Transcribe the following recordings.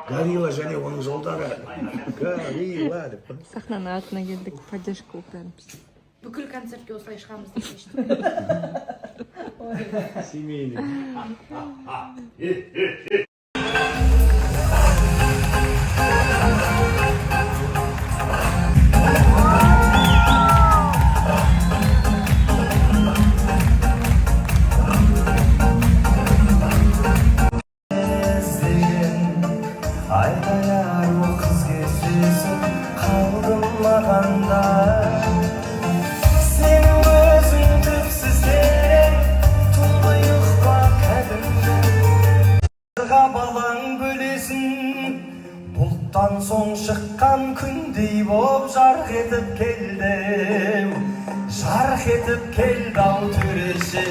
Горилла және оның жолдары. Горилла деп. Сахнаның артына келдік, поддержка оқырмыз. Бүкіл концертке осылай шығамыз деп шештім. Семейный. Бұлттан соң шыққан күндей боп жарқ етіп келді ау төреші.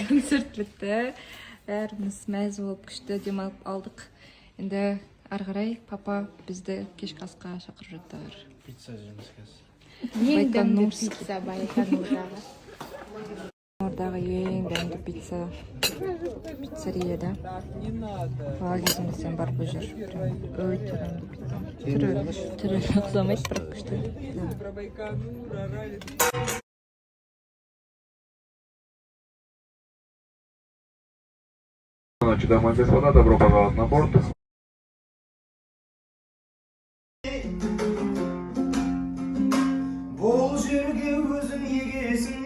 Концерт бітті. Бәріміз мәз болып күшті демалып алдық. Енді ары қарай папа бізді кешкі асқа шақырып жатыр. Пицца жеміз қазір. Ең дәмді пицца Байконурдағы. Ордағы ең дәмді пицца. Пиццерияда. Бала кезімізден бар бұл жер. Өте дәмді пицца. Түрі ұқсамайды, бірақ күшті. Дамы и господа, добро пожаловать на борт. Бұл жерге өзің егесің,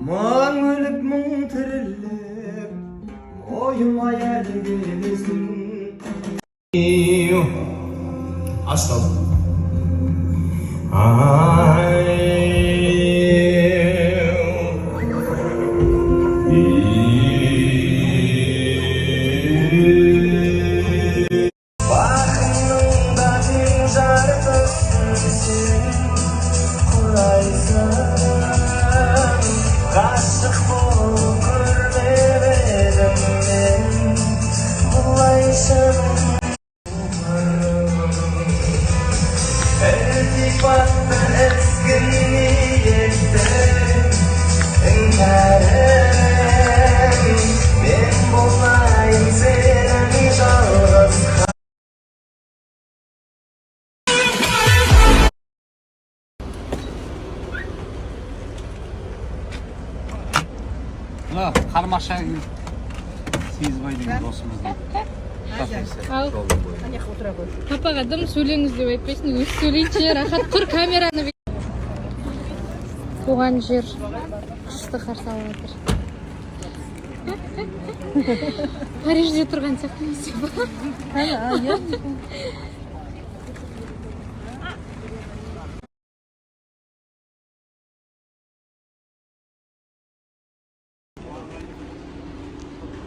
мың өліп мың тіріліп, ойыма әлі келесің. Аштал. Қармаша Сейізбай деген досымыздың. Папаға дым сөйлеңіз деп айтпайсың, өз сөйлейінші, рахат құр камераны. Туған жер күшті қарсы алып отыр. Парижде тұрған сияқтымыз ба?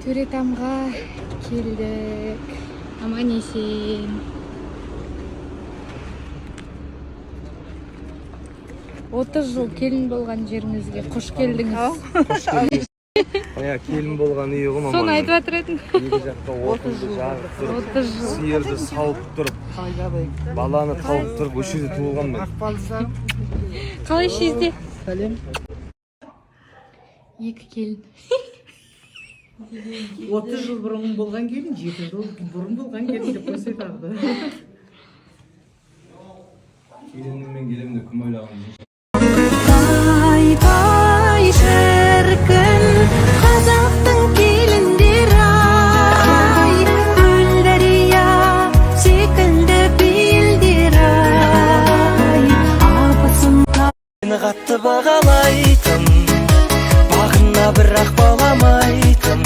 Төретамға келдік. Аман есен. 30 жыл келін болған жеріңізге қош келдіңіз. Келін болған үй ғой маман. Соны айтып жатыр едің. Екі жақта 30 жыл жағып тұрып, сиырды сауып тұрып, баланы тауып тұрып, осы жерде туылған мен. Қалай шезде? Сәлем. Екі келін. 30 жыл бұрын болған келін, 7 жыл бұрын болған келін деп қойса тағы. Келініммен келемін де кім ойлаған. қатты бағалайтын, бағына бірақ баламайтын,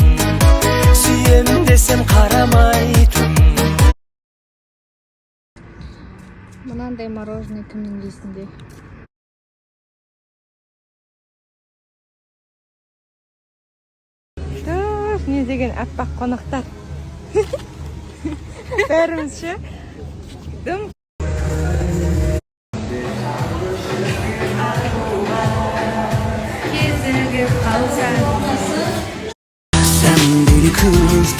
сүйемін десем қарамайтын. Мынандай мороженое кімнің есінде? Туф, не деген аппақ қонақтар. Бәріміз ше? Дым. Кезігіп қалсаң Sen deli kız.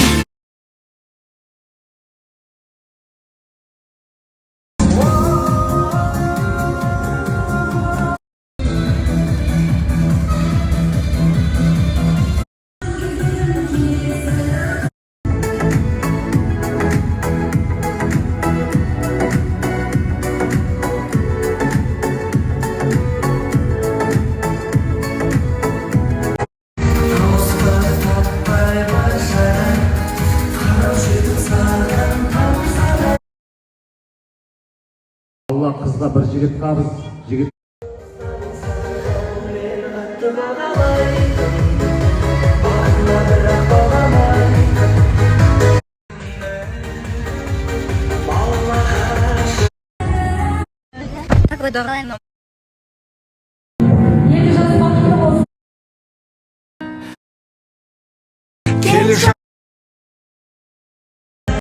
Allah kızla bir jigit qabız. Jigit Так, ви дограємо.